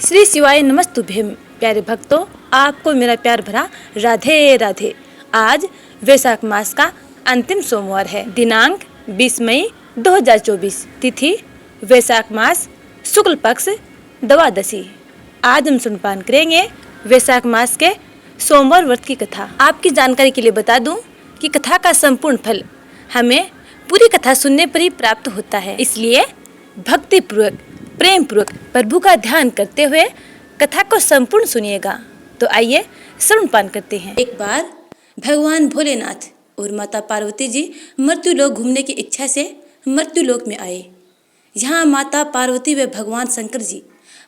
श्री शिवाय नमस्तुभ्यं। प्यारे भक्तों, आपको मेरा प्यार भरा राधे राधे। आज वैशाख मास का अंतिम सोमवार है। दिनांक 20 मई 2024। तिथि वैशाख मास शुक्ल पक्ष द्वादशी। आज हम सुनपान करेंगे वैशाख मास के सोमवार व्रत की कथा। आपकी जानकारी के लिए बता दूं कि कथा का संपूर्ण फल हमें पूरी कथा सुनने पर ही प्राप्त होता है, इसलिए भक्ति पूर्वक प्रेम पूर्वक प्रभु का ध्यान करते हुए कथा को संपूर्ण सुनिएगा। तो आइए श्रवणपान करते हैं। एक बार भगवान भोलेनाथ और माता पार्वती जी मृत्युलोक घूमने की इच्छा से मृत्युलोक में आए। यहाँ माता पार्वती व भगवान शंकर जी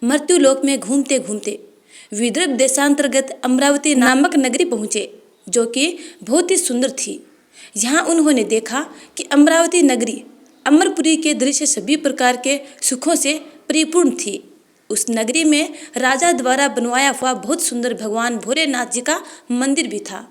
मृत्युलोक में घूमते घूमते विदर्भ देशांतर्गत अमरावती नामक नगरी पहुँचे, जो कि बहुत ही सुंदर थी। यहाँ उन्होंने देखा कि अमरावती नगरी अमरपुरी के दृश्य सभी प्रकार के सुखों से परिपूर्ण थी। उस नगरी में राजा द्वारा बनवाया हुआ बहुत सुंदर भगवान भोलेनाथ जी का मंदिर भी था।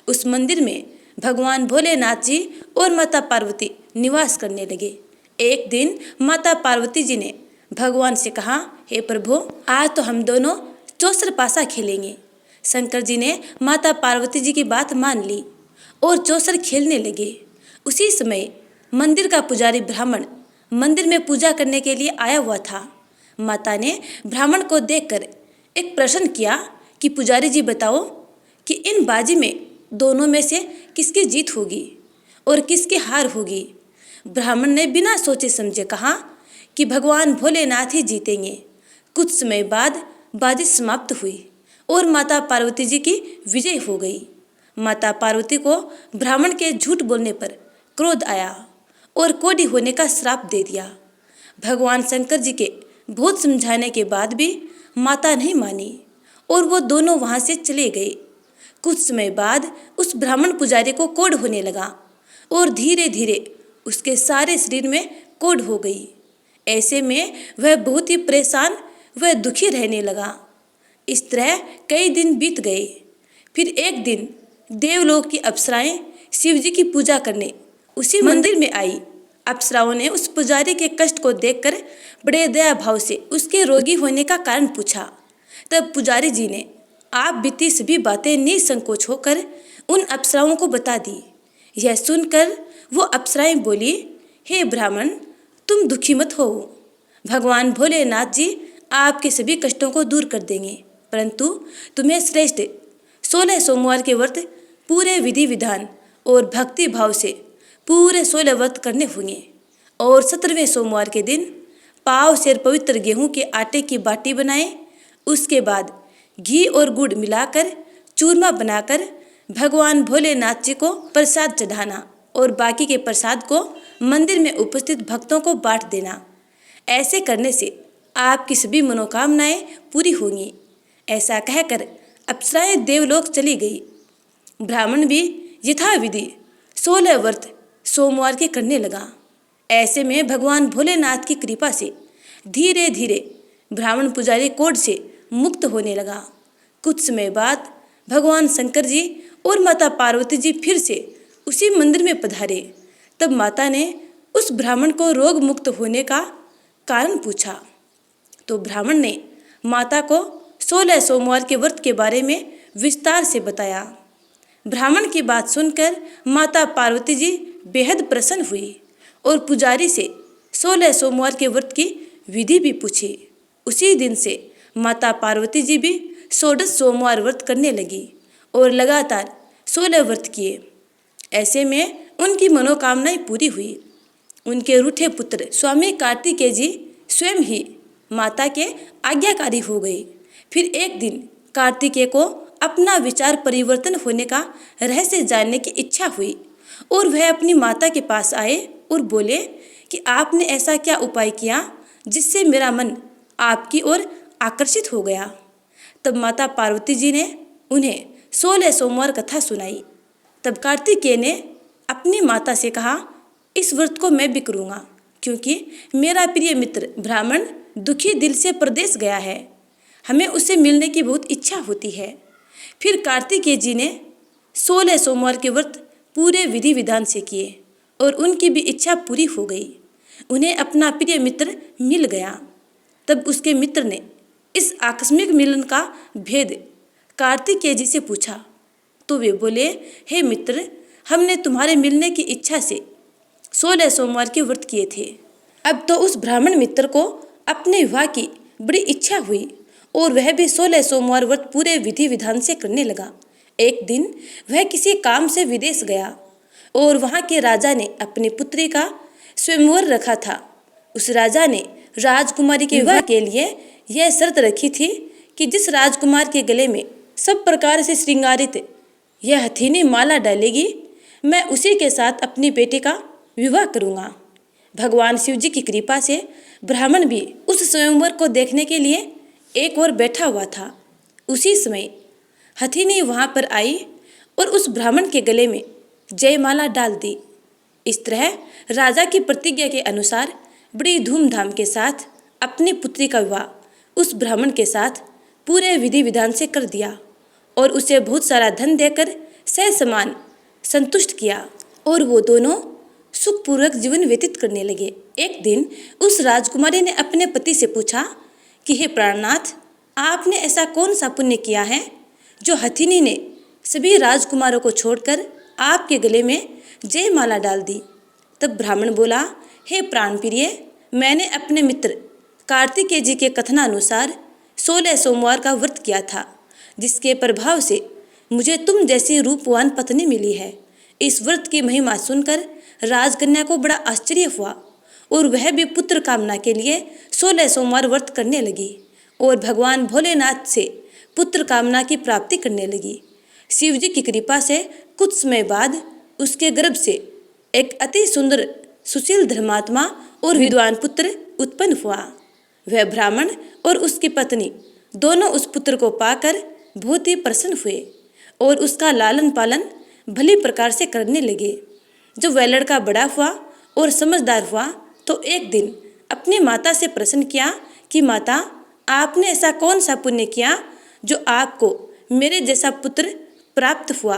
उस मंदिर में भगवान भोलेनाथ जी और माता पार्वती निवास करने लगे। एक दिन माता पार्वती जी ने भगवान से कहा, हे प्रभु, आज तो हम दोनों चौसर पासा खेलेंगे। शंकर जी ने माता पार्वती जी की बात मान ली और चौसर खेलने लगे। उसी समय मंदिर का पुजारी ब्राह्मण मंदिर में पूजा करने के लिए आया हुआ था। माता ने ब्राह्मण को देखकर एक प्रश्न किया कि पुजारी जी बताओ कि इन बाजी में दोनों में से किसकी जीत होगी और किसकी हार होगी। ब्राह्मण ने बिना सोचे समझे कहा कि भगवान भोलेनाथ ही जीतेंगे। कुछ समय बाद बाजी समाप्त हुई और माता पार्वती जी की विजय हो गई। माता पार्वती को ब्राह्मण के झूठ बोलने पर क्रोध आया और कोढ़ी होने का श्राप दे दिया। भगवान शंकर जी के बहुत समझाने के बाद भी माता नहीं मानी और वो दोनों वहाँ से चले गए। कुछ समय बाद उस ब्राह्मण पुजारी को कोढ़ होने लगा और धीरे धीरे उसके सारे शरीर में कोढ़ हो गई। ऐसे में वह बहुत ही परेशान व दुखी रहने लगा। इस तरह कई दिन बीत गए। फिर एक दिन देवलोक की अप्सराएं शिव जी की पूजा करने उसी मंदिर में आई। अप्सराओं ने उस पुजारी के कष्ट को देखकर बड़े दया भाव से उसके रोगी होने का कारण पूछा। तब पुजारी जी ने आप बीती सभी बातें निसंकोच होकर उन अप्सराओं को बता दी। यह सुनकर वो अप्सराएं बोली, हे ब्राह्मण, तुम दुखी मत हो। भगवान भोलेनाथ जी आपके सभी कष्टों को दूर कर देंगे, परंतु तुम्हें श्रेष्ठ 16 सोमवार के व्रत पूरे विधि विधान और भक्ति भाव से पूरे 16 व्रत करने होंगे और 17वें सोमवार के दिन पाव सेर पवित्र गेहूं के आटे की बाटी बनाएं। उसके बाद घी और गुड़ मिलाकर चूरमा बनाकर भगवान भोलेनाथ जी को प्रसाद चढ़ाना और बाकी के प्रसाद को मंदिर में उपस्थित भक्तों को बांट देना। ऐसे करने से आपकी सभी मनोकामनाएं पूरी होंगी। ऐसा कहकर अप्सराएं देवलोक चली गई। ब्राह्मण भी यथाविधि 16 व्रत सोमवार के करने लगा। ऐसे में भगवान भोलेनाथ की कृपा से धीरे धीरे ब्राह्मण पुजारी कोढ़ से मुक्त होने लगा। कुछ समय बाद भगवान शंकर जी और माता पार्वती जी फिर से उसी मंदिर में पधारे। तब माता ने उस ब्राह्मण को रोग मुक्त होने का कारण पूछा, तो ब्राह्मण ने माता को 16 सोमवार के व्रत के बारे में विस्तार से बताया। ब्राह्मण की बात सुनकर माता पार्वती जी बेहद प्रसन्न हुई और पुजारी से 16 सोमवार के व्रत की विधि भी पूछी। उसी दिन से माता पार्वती जी भी 16 सोमवार व्रत करने लगी और लगातार 16 व्रत किए। ऐसे में उनकी मनोकामनाएं पूरी हुई। उनके रूठे पुत्र स्वामी कार्तिकेय जी स्वयं ही माता के आज्ञाकारी हो गए। फिर एक दिन कार्तिकेय को अपना विचार परिवर्तन होने का रहस्य जानने की इच्छा हुई और वह अपनी माता के पास आए और बोले कि आपने ऐसा क्या उपाय किया जिससे मेरा मन आपकी ओर आकर्षित हो गया। तब माता पार्वती जी ने उन्हें 16 सोमवार कथा सुनाई। तब कार्तिकेय ने अपनी माता से कहा, इस व्रत को मैं भी करूँगा, क्योंकि मेरा प्रिय मित्र ब्राह्मण दुखी दिल से प्रदेश गया है। हमें उससे मिलने की बहुत इच्छा होती है। फिर कार्तिकेय जी ने 16 सोमवार के व्रत पूरे विधि विधान से किए और उनकी भी इच्छा पूरी हो गई। उन्हें अपना प्रिय मित्र मिल गया। तब उसके मित्र ने इस आकस्मिक मिलन का भेद कार्तिकेय जी से पूछा तो वे बोले, हे मित्र, हमने तुम्हारे मिलने की इच्छा से 16 सोमवार के व्रत किए थे। अब तो उस ब्राह्मण मित्र को अपने विवाह की बड़ी इच्छा हुई और वह भी 16 सोमवार व्रत पूरे विधि विधान से करने लगा। एक दिन वह किसी काम से विदेश गया और वहाँ के राजा ने अपनी पुत्री का स्वयंवर रखा था। उस राजा ने राजकुमारी के विवाह के लिए यह शर्त रखी थी कि जिस राजकुमार के गले में सब प्रकार से श्रृंगारित यह हथीनी माला डालेगी, मैं उसी के साथ अपनी बेटी का विवाह करूँगा। भगवान शिव जी की कृपा से ब्राह्मण भी उस स्वयंवर को देखने के लिए एक ओर बैठा हुआ था। उसी समय हथीनी वहाँ पर आई और उस ब्राह्मण के गले में जयमाला डाल दी। इस तरह राजा की प्रतिज्ञा के अनुसार बड़ी धूमधाम के साथ अपनी पुत्री का विवाह उस ब्राह्मण के साथ पूरे विधि विधान से कर दिया और उसे बहुत सारा धन देकर ससम्मान संतुष्ट किया और वो दोनों सुखपूर्वक जीवन व्यतीत करने लगे। एक दिन उस राजकुमारी ने अपने पति से पूछा कि हे प्राणनाथ, आपने ऐसा कौन सा पुण्य किया है जो हथिनी ने सभी राजकुमारों को छोड़कर आपके गले में जयमाला डाल दी। तब ब्राह्मण बोला, हे प्राण प्रिय, मैंने अपने मित्र कार्तिकेय जी के कथनानुसार 16 सोमवार का व्रत किया था, जिसके प्रभाव से मुझे तुम जैसी रूपवान पत्नी मिली है। इस व्रत की महिमा सुनकर राजकन्या को बड़ा आश्चर्य हुआ और वह भी पुत्र कामना के लिए 16 सोमवार व्रत करने लगी और भगवान भोलेनाथ से पुत्र कामना की प्राप्ति करने लगी। शिव जी की कृपा से कुछ समय बाद उसके गर्भ से एक अति सुंदर सुशील धर्मात्मा और विद्वान पुत्र उत्पन्न हुआ। वह ब्राह्मण और उसकी पत्नी दोनों उस पुत्र को पाकर बहुत ही प्रसन्न हुए और उसका लालन पालन भली प्रकार से करने लगे। जब वह लड़का बड़ा हुआ और समझदार हुआ तो एक दिन अपनी माता से प्रश्न किया कि माता, आपने ऐसा कौन सा पुण्य किया जो आपको मेरे जैसा पुत्र प्राप्त हुआ।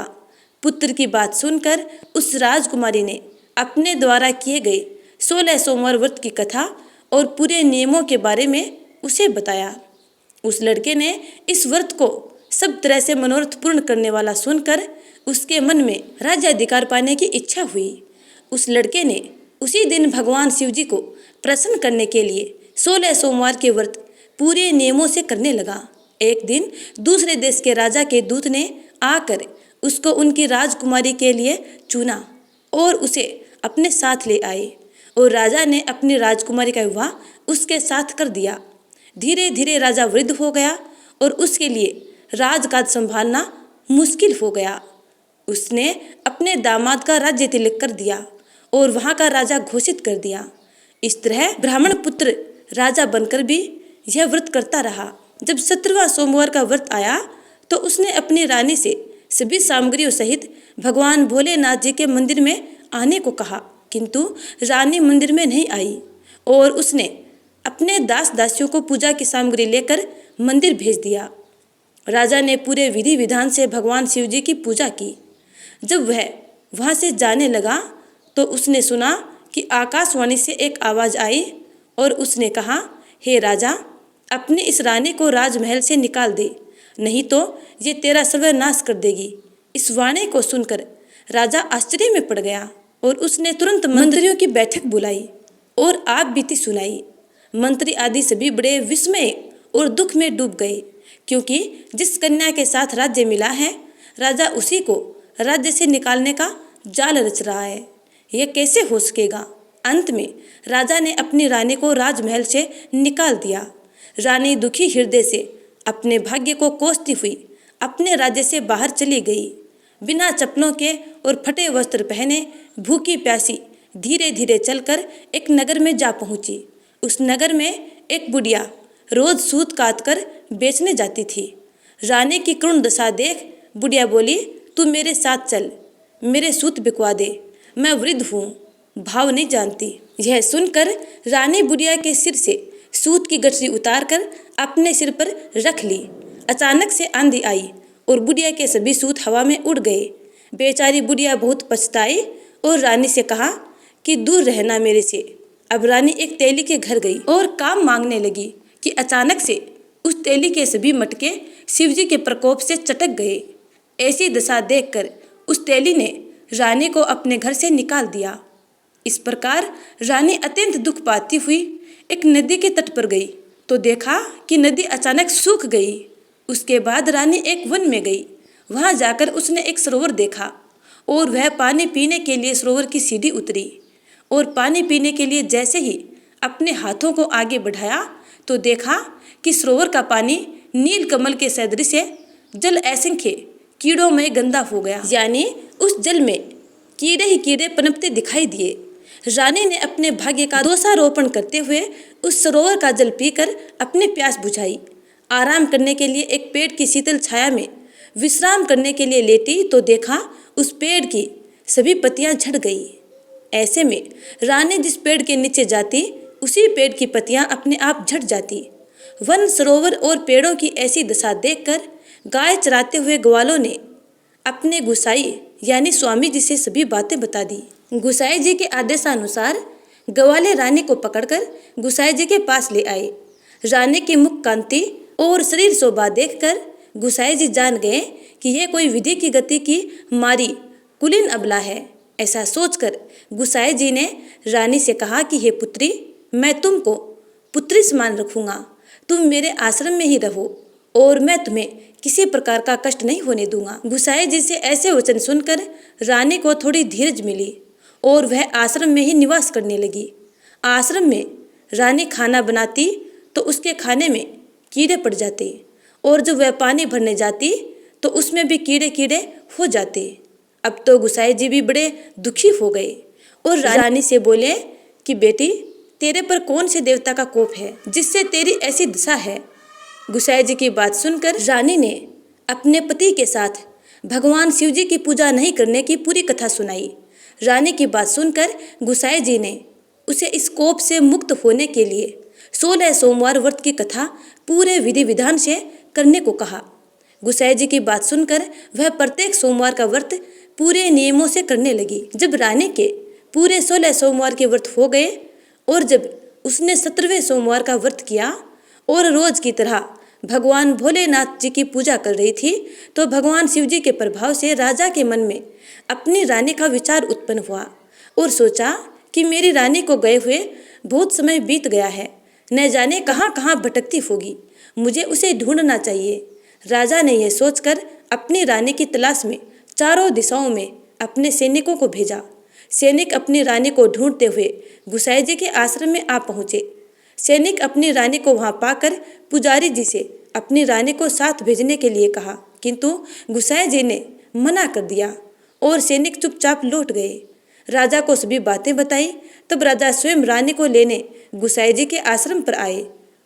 पुत्र की बात सुनकर उस राजकुमारी ने अपने द्वारा किए गए 16 सोमवार व्रत की कथा और पूरे नियमों के बारे में उसे बताया। उस लड़के ने इस व्रत को सब तरह से मनोरथ पूर्ण करने वाला सुनकर उसके मन में राज्याधिकार पाने की इच्छा हुई। उस लड़के ने उसी दिन भगवान शिव जी को प्रसन्न करने के लिए 16 सोमवार के व्रत पूरे नियमों से करने लगा। एक दिन दूसरे देश के राजा के दूत ने आकर उसको उनकी राजकुमारी के लिए चुना और उसे अपने साथ ले आए और राजा ने अपनी राजकुमारी का विवाह उसके साथ कर दिया। धीरे धीरे राजा वृद्ध हो गया और उसके लिए राजकाज संभालना मुश्किल हो गया। उसने अपने दामाद का राज्य तिलक कर दिया और वहाँ का राजा घोषित कर दिया। इस तरह ब्राह्मण पुत्र राजा बनकर भी यह व्रत करता रहा। जब 17वां सोमवार का व्रत आया तो उसने अपनी रानी से सभी सामग्रियों सहित भगवान भोलेनाथ जी के मंदिर में आने को कहा, किंतु रानी मंदिर में नहीं आई और उसने अपने दास दासियों को पूजा की सामग्री लेकर मंदिर भेज दिया। राजा ने पूरे विधि विधान से भगवान शिव जी की पूजा की। जब वह वहाँ से जाने लगा तो उसने सुना कि आकाशवाणी से एक आवाज़ आई और उसने कहा, हे राजा, अपनी इस रानी को राजमहल से निकाल दे, नहीं तो ये तेरा सर्वनाश कर देगी। इस वाणी को सुनकर राजा आश्चर्य में पड़ गया और उसने तुरंत मंत्रियों की बैठक बुलाई और आप बीती सुनाई। मंत्री आदि सभी बड़े विस्मय और दुख में डूब गए, क्योंकि जिस कन्या के साथ राज्य मिला है, राजा उसी को राज्य से निकालने का जाल रच रहा है। यह कैसे हो सकेगा। अंत में राजा ने अपनी रानी को राजमहल से निकाल दिया। रानी दुखी हृदय से अपने भाग्य को कोसती हुई अपने राज्य से बाहर चली गई। बिना चप्पलों के और फटे वस्त्र पहने भूखी प्यासी धीरे धीरे चलकर एक नगर में जा पहुंची। उस नगर में एक बुढ़िया रोज सूत काट कर बेचने जाती थी। रानी की करुण दशा देख बुढ़िया बोली, तू मेरे साथ चल, मेरे सूत बिकवा दे, मैं वृद्ध हूँ, भाव नहीं जानती। यह सुनकर रानी बुढ़िया के सिर से सूत की गठरी उतार कर अपने सिर पर रख ली। अचानक से आंधी आई और बुढ़िया के सभी सूत हवा में उड़ गए। बेचारी बुढ़िया बहुत पछताई और रानी से कहा कि दूर रहना मेरे से। अब रानी एक तेली के घर गई और काम मांगने लगी कि अचानक से उस तेली के सभी मटके शिवजी के प्रकोप से चटक गए। ऐसी दशा देखकर उस तेली ने रानी को अपने घर से निकाल दिया। इस प्रकार रानी अत्यंत दुख पाती हुई एक नदी के तट पर गई तो देखा कि नदी अचानक सूख गई। उसके बाद रानी एक वन में गई। वहां जाकर उसने एक सरोवर देखा और वह पानी पीने के लिए सरोवर की सीढ़ी उतरी और पानी पीने के लिए जैसे ही अपने हाथों को आगे बढ़ाया तो देखा कि सरोवर का पानी नील कमल के सदृश है। जल असंख्य कीड़ों में गंदा हो गया, यानी उस जल में कीड़े ही कीड़े पनपते दिखाई दिए। रानी ने अपने भाग्य का दोषारोपण करते हुए उस सरोवर का जल पीकर अपनी प्यास बुझाई। आराम करने के लिए एक पेड़ की शीतल छाया में विश्राम करने के लिए लेटी तो देखा उस पेड़ की सभी पत्तियां झड़ गई। ऐसे में रानी जिस पेड़ के नीचे जाती उसी पेड़ की पत्तियां अपने आप झड़ जाती। वन, सरोवर और पेड़ों की ऐसी दशा देखकर गाय चराते हुए ग्वालों ने अपने गुसाई यानी स्वामी जी से सभी बातें बता दी। गुसाई जी के आदेशानुसार ग्वाले रानी को पकड़कर गुसाई जी के पास ले आए। रानी की मुख कांति और शरीर शोभा देखकर गुसाई जी जान गए कि यह कोई विधि की गति की मारी कुलीन अबला है। ऐसा सोचकर गुसाई जी ने रानी से कहा कि हे पुत्री, मैं तुमको पुत्री समान रखूंगा। तुम मेरे आश्रम में ही रहो और मैं तुम्हें किसी प्रकार का कष्ट नहीं होने दूंगा। गुसाई जी से ऐसे वचन सुनकर रानी को थोड़ी धीरज मिली और वह आश्रम में ही निवास करने लगी। आश्रम में रानी खाना बनाती तो उसके खाने में कीड़े पड़ जाते और जब वह पानी भरने जाती तो उसमें भी कीड़े कीड़े हो जाते। अब तो गुसाई जी भी बड़े दुखी हो गए और रानी से बोले कि बेटी, तेरे पर कौन से देवता का कोप है जिससे तेरी ऐसी दशा है। गुसाई जी की बात सुनकर रानी ने अपने पति के साथ भगवान शिव जी की पूजा नहीं करने की पूरी कथा सुनाई। रानी की बात सुनकर गुसाई जी ने उसे इस कोप से मुक्त होने के लिए 16 सोमवार व्रत की कथा पूरे विधि विधान से करने को कहा। गुसाई जी की बात सुनकर वह प्रत्येक सोमवार का व्रत पूरे नियमों से करने लगी। जब रानी के पूरे 16 सोमवार के व्रत हो गए और जब उसने 17वें सोमवार का व्रत किया और रोज की तरह भगवान भोलेनाथ जी की पूजा कर रही थी तो भगवान शिव जी के प्रभाव से राजा के मन में अपनी रानी का विचार उत्पन्न हुआ और सोचा कि मेरी रानी को गए हुए बहुत समय बीत गया है, न जाने कहाँ कहाँ भटकती होगी, मुझे उसे ढूंढना चाहिए। राजा ने यह सोचकर अपनी रानी की तलाश में चारों दिशाओं में अपने सैनिकों को भेजा। सैनिक अपनी रानी को ढूंढते हुए गुसाई जी के आश्रम में आ पहुंचे। सैनिक अपनी रानी को वहां पाकर पुजारी जी से अपनी रानी को साथ भेजने के लिए कहा, किंतु गुसाई जी ने मना कर दिया और सैनिक चुपचाप लौट गए। राजा को सभी बातें बताई। तब राजा स्वयं रानी को लेने गुसाई जी के आश्रम पर आए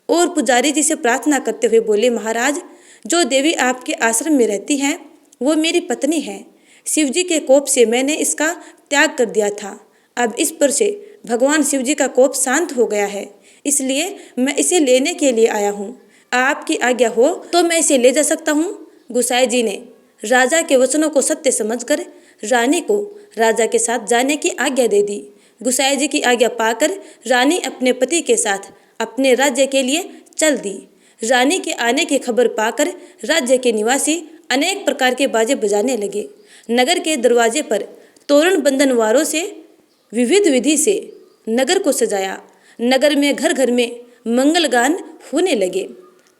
और पुजारी जी से प्रार्थना करते हुए बोले, महाराज, जो देवी आपके आश्रम में रहती हैं वो मेरी पत्नी है। शिव जी के कोप से मैंने इसका त्याग कर दिया था। अब इस पर से भगवान शिव जी का कोप शांत हो गया है, इसलिए मैं इसे लेने के लिए आया हूँ। आपकी आज्ञा हो तो मैं इसे ले जा सकता हूँ। गुसाई जी ने राजा के वचनों को सत्य समझकर रानी को राजा के साथ जाने की आज्ञा दे दी। गुसाई जी की आज्ञा पाकर रानी अपने पति के साथ अपने राज्य के लिए चल दी। रानी के आने की खबर पाकर राज्य के निवासी अनेक प्रकार के बाजे बजाने लगे। नगर के दरवाजे पर तोरण बंधनवारों से विविध विधि से नगर को सजाया। नगर में घर घर में मंगल गान होने लगे।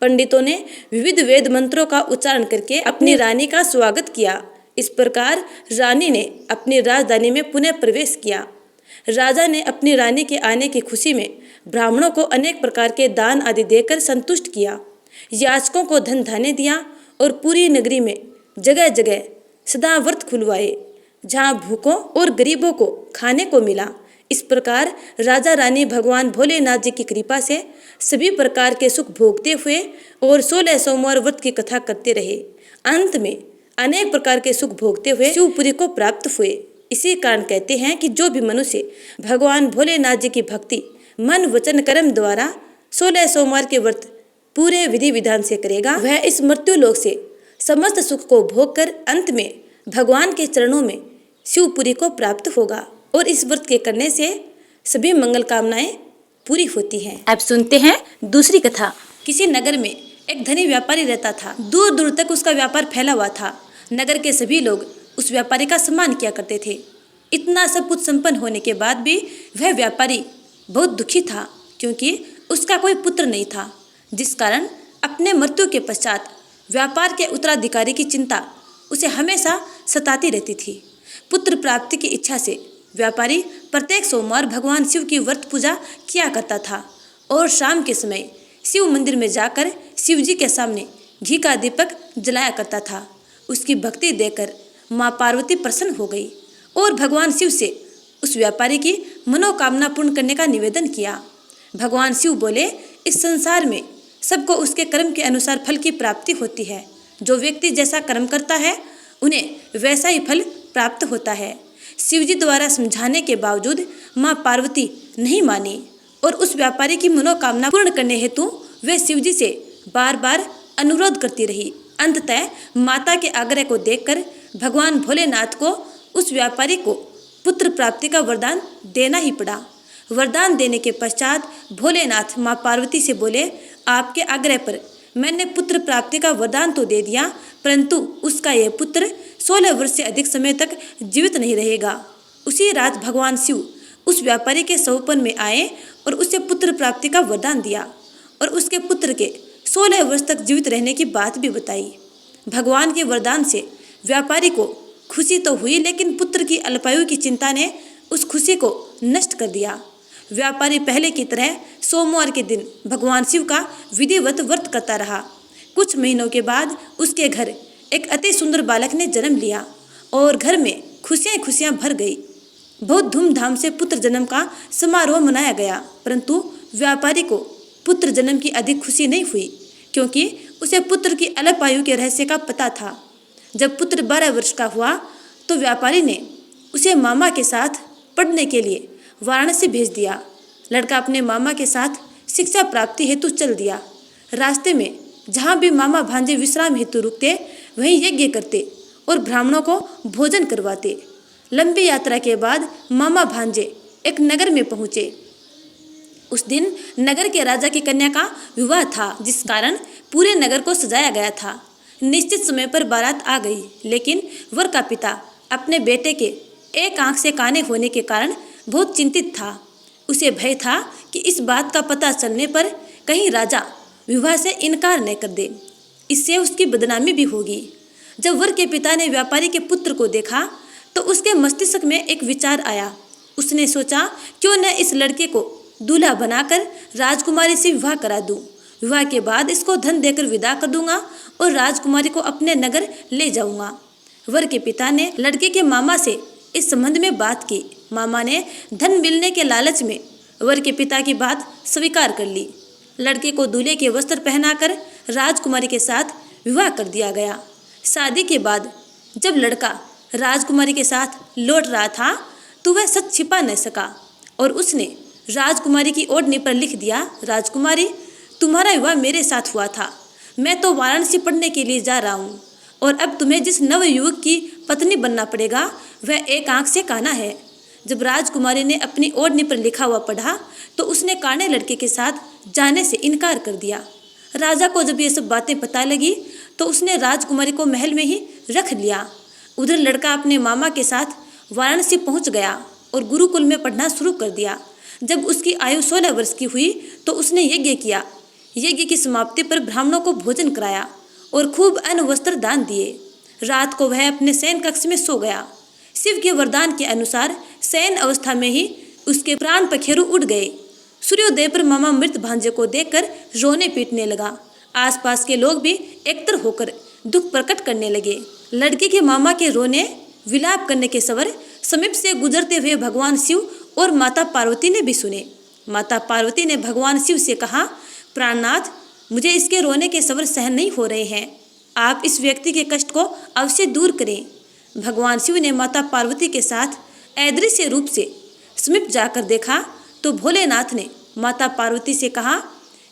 पंडितों ने विविध वेद मंत्रों का उच्चारण करके अपनी रानी का स्वागत किया। इस प्रकार रानी ने अपनी राजधानी में पुनः प्रवेश किया। राजा ने अपनी रानी के आने की खुशी में ब्राह्मणों को अनेक प्रकार के दान आदि देकर संतुष्ट किया। याचकों को धन धान्य दिया और पूरी नगरी में जगह जगह सदा व्रत खुलवाए, जहाँ भूखों और गरीबों को खाने को मिला। इस प्रकार राजा रानी भगवान भोलेनाथ जी की कृपा से सभी प्रकार के सुख भोगते हुए और 16 सोमवार व्रत की कथा करते रहे। अंत में अनेक प्रकार के सुख भोगते हुए शिवपुरी को प्राप्त हुए। इसी कारण कहते हैं कि जो भी मनुष्य भगवान भोलेनाथ जी की भक्ति मन वचन कर्म द्वारा 16 सोमवार के व्रत पूरे विधि विधान से करेगा, वह इस मृत्यु लोक से समस्त सुख को भोग कर अंत में भगवान के चरणों में शिवपुरी को प्राप्त होगा। और इस व्रत के करने से सभी मंगल कामनाएं पूरी होती हैं। अब सुनते हैं दूसरी कथा। किसी नगर में एक धनी व्यापारी रहता था। दूर दूर तक उसका व्यापार फैला हुआ था। नगर के सभी लोग उस व्यापारी का सम्मान किया करते थे। इतना सब कुछ संपन्न होने के बाद भी वह व्यापारी बहुत दुखी था, क्योंकि उसका कोई पुत्र नहीं था, जिस कारण अपने मृत्यु के पश्चात व्यापार के उत्तराधिकारी की चिंता उसे हमेशा सताती रहती थी। पुत्र प्राप्ति की इच्छा से व्यापारी प्रत्येक सोमवार भगवान शिव की व्रत पूजा किया करता था और शाम के समय शिव मंदिर में जाकर शिव जी के सामने घी का दीपक जलाया करता था। उसकी भक्ति देखकर माँ पार्वती प्रसन्न हो गई और भगवान शिव से उस व्यापारी की मनोकामना पूर्ण करने का निवेदन किया। भगवान शिव बोले, इस संसार में सबको उसके कर्म के अनुसार फल की प्राप्ति होती है। जो व्यक्ति जैसा कर्म करता है उन्हें वैसा ही फल प्राप्त होता है। शिवजी द्वारा समझाने के बावजूद माँ पार्वती नहीं मानी और उस व्यापारी की मनोकामना पूर्ण करने हेतु वे शिवजी से बार बार अनुरोध करती रही। अंततः माता के आग्रह को देखकर भगवान भोलेनाथ को उस व्यापारी को पुत्र प्राप्ति का वरदान देना ही पड़ा। वरदान देने के पश्चात भोलेनाथ माँ पार्वती से बोले, आपके आग्रह पर मैंने पुत्र प्राप्ति का वरदान तो दे दिया, परंतु उसका यह पुत्र 16 वर्ष से अधिक समय तक जीवित नहीं रहेगा। उसी रात भगवान शिव उस व्यापारी के सौपन में आए और उसे पुत्र प्राप्ति का वरदान दिया और उसके पुत्र के 16 वर्ष तक जीवित रहने की बात भी बताई। भगवान के वरदान से व्यापारी को खुशी तो हुई, लेकिन पुत्र की अल्पायु की चिंता ने उस खुशी को नष्ट कर दिया। व्यापारी पहले की तरह सोमवार के दिन भगवान शिव का विधिवत व्रत करता रहा। कुछ महीनों के बाद उसके घर एक अति सुंदर बालक ने जन्म लिया और घर में खुशियां खुशियां भर गई। बहुत धूमधाम से पुत्र जन्म का समारोह मनाया गया, परंतु व्यापारी को पुत्र जन्म की अधिक खुशी नहीं हुई, क्योंकि उसे पुत्र की अल्पायु के रहस्य का पता था। जब पुत्र 12 वर्ष का हुआ तो व्यापारी ने उसे मामा के साथ पढ़ने के लिए वाराणसी भेज दिया। लड़का अपने मामा के साथ शिक्षा प्राप्ति हेतु चल दिया। रास्ते में जहाँ भी मामा भांजे विश्राम हेतु रुकते वहीं यज्ञ करते और ब्राह्मणों को भोजन करवाते। लंबी यात्रा के बाद मामा भांजे एक नगर में पहुँचे। उस दिन नगर के राजा की कन्या का विवाह था, जिस कारण पूरे नगर को सजाया गया था। निश्चित समय पर बारात आ गई, लेकिन वर का पिता अपने बेटे के एक आंख से काने होने के कारण बहुत चिंतित था। उसे भय था कि इस बात का पता चलने पर कहीं राजा विवाह से इनकार न कर दे, इससे उसकी बदनामी भी होगी। जब वर के पिता ने व्यापारी के पुत्र को देखा तो उसके मस्तिष्क में एक विचार आया। उसने सोचा, क्यों न इस लड़के को दूल्हा बनाकर राजकुमारी से विवाह करा दूं। विवाह के बाद इसको धन देकर विदा कर दूंगा और राजकुमारी को अपने नगर ले जाऊंगा। वर के पिता ने लड़के के मामा से इस संबंध में बात की। मामा ने धन मिलने के लालच में वर के पिता की बात स्वीकार कर ली। लड़के को दूल्हे के वस्त्र पहनाकर राजकुमारी के साथ विवाह कर दिया गया। शादी के बाद जब लड़का राजकुमारी के साथ लौट रहा था तो वह सच छिपा न सका और उसने राजकुमारी की ओढ़नी पर लिख दिया, राजकुमारी, तुम्हारा विवाह मेरे साथ हुआ था। मैं तो वाराणसी पढ़ने के लिए जा रहा हूँ और अब तुम्हें जिस नवयुवक की पत्नी बनना पड़ेगा वह एक आंख से काना है। जब राजकुमारी ने अपनी ओढ़नी पर लिखा हुआ पढ़ा तो उसने काने लड़के के साथ जाने से इनकार कर दिया। राजा को जब ये सब बातें पता लगी तो उसने राजकुमारी को महल में ही रख लिया। उधर लड़का अपने मामा के साथ वाराणसी पहुंच गया और गुरुकुल में पढ़ना शुरू कर दिया। जब उसकी आयु 16 वर्ष की हुई तो उसने यज्ञ किया। यज्ञ की समाप्ति पर ब्राह्मणों को भोजन कराया और खूब अन्न वस्त्र दान दिए। रात को वह अपने शयन कक्ष में सो गया। शिव के वरदान के अनुसार शयन अवस्था में ही उसके प्राण पखेरु उड़ गए। सूर्योदय पर मामा मृत भांजे को देखकर रोने पीटने लगा। आसपास के लोग भी एकत्र होकर दुख प्रकट करने लगे। लड़के के मामा के रोने विलाप करने के स्वर समीप से गुजरते हुए भगवान शिव और माता पार्वती ने भी सुने। माता पार्वती ने भगवान शिव से कहा, प्राणनाथ, मुझे इसके रोने के स्वर सहन नहीं हो रहे हैं। आप इस व्यक्ति के कष्ट को अवश्य दूर करें। भगवान शिव ने माता पार्वती के साथ अदृश्य रूप से समीप जाकर देखा तो भोलेनाथ ने माता पार्वती से कहा,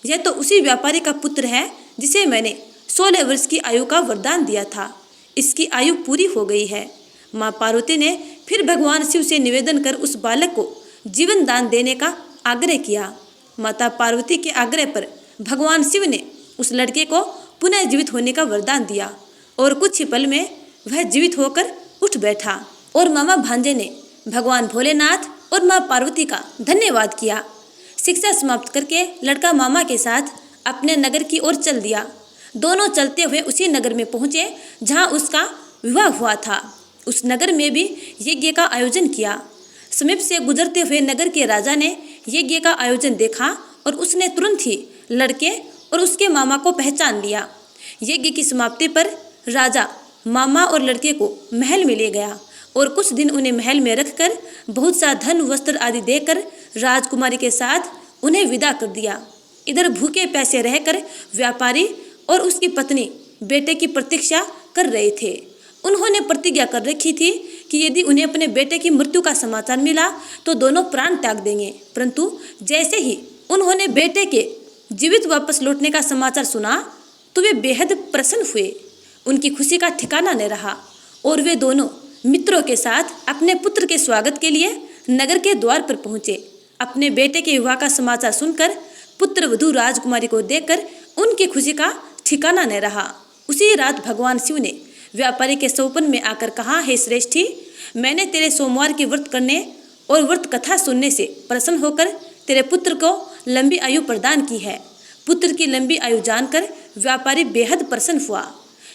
यह तो उसी व्यापारी का पुत्र है जिसे मैंने 16 वर्ष की आयु का वरदान दिया था। इसकी आयु पूरी हो गई है। माँ पार्वती ने फिर भगवान शिव से निवेदन कर उस बालक को जीवन दान देने का आग्रह किया। माता पार्वती के आग्रह पर भगवान शिव ने उस लड़के को पुनः जीवित होने का वरदान दिया और कुछ ही पल में वह जीवित होकर उठ बैठा और मामा भांजे ने भगवान भोलेनाथ और माँ पार्वती का धन्यवाद किया। शिक्षा समाप्त करके लड़का मामा के साथ अपने नगर की ओर चल दिया। दोनों चलते हुए उसी नगर में पहुँचे जहाँ उसका विवाह हुआ था। उस नगर में भी यज्ञ का आयोजन किया। समीप से गुजरते हुए नगर के राजा ने यज्ञ का आयोजन देखा और उसने तुरंत ही लड़के और उसके मामा को पहचान लिया। यज्ञ की समाप्ति पर राजा मामा और लड़के को महल में ले गया और कुछ दिन उन्हें महल में रखकर बहुत सा धन वस्त्र आदि देकर राजकुमारी के साथ उन्हें विदा कर दिया। इधर भूखे प्यासे रहकर व्यापारी और उसकी पत्नी बेटे की प्रतीक्षा कर रहे थे। उन्होंने प्रतिज्ञा कर रखी थी कि यदि उन्हें अपने बेटे की मृत्यु का समाचार मिला तो दोनों प्राण त्याग देंगे, परंतु जैसे ही उन्होंने बेटे के जीवित वापस लौटने का समाचार सुना तो वे बेहद प्रसन्न हुए। उनकी खुशी का ठिकाना न रहा और वे दोनों मित्रों के साथ अपने पुत्र के स्वागत के लिए नगर के द्वार पर पहुंचे। अपने बेटे के विवाह का समाचार सुनकर पुत्र वधू राजकुमारी को देखकर उनकी खुशी का ठिकाना न रहा। उसी रात भगवान शिव ने व्यापारी के स्वप्न में आकर कहा, हे श्रेष्ठी, मैंने तेरे सोमवार के व्रत करने और व्रत कथा सुनने से प्रसन्न होकर तेरे पुत्र को लंबी आयु प्रदान की है। पुत्र की लंबी आयु जानकर व्यापारी बेहद प्रसन्न हुआ।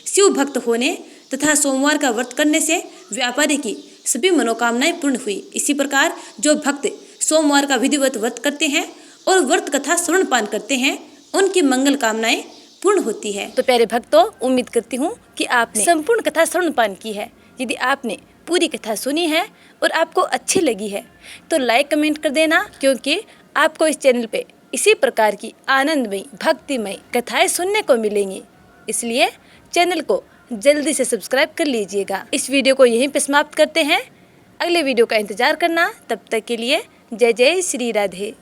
शिव भक्त होने तथा सोमवार का व्रत करने से व्यापारी की सभी मनोकामनाएं पूर्ण हुई। इसी प्रकार जो भक्त सोमवार का विधिवत व्रत करते हैं और व्रत कथा श्रवण पान करते हैं उनकी मंगल कामनाएं पूर्ण होती है। तो प्यारे भक्तों, उम्मीद करती हूँ कि आपने संपूर्ण कथा श्रवण पान की है। यदि आपने पूरी कथा सुनी है और आपको अच्छी लगी है तो लाइक कमेंट कर देना, क्योंकि आपको इस चैनल पे इसी प्रकार की आनंदमयी भक्तिमय कथाएं सुनने को मिलेंगी। इसलिए चैनल को जल्दी से सब्सक्राइब कर लीजिएगा। इस वीडियो को यहीं पे समाप्त करते हैं। अगले वीडियो का इंतजार करना। तब तक के लिए जय जय श्री राधे।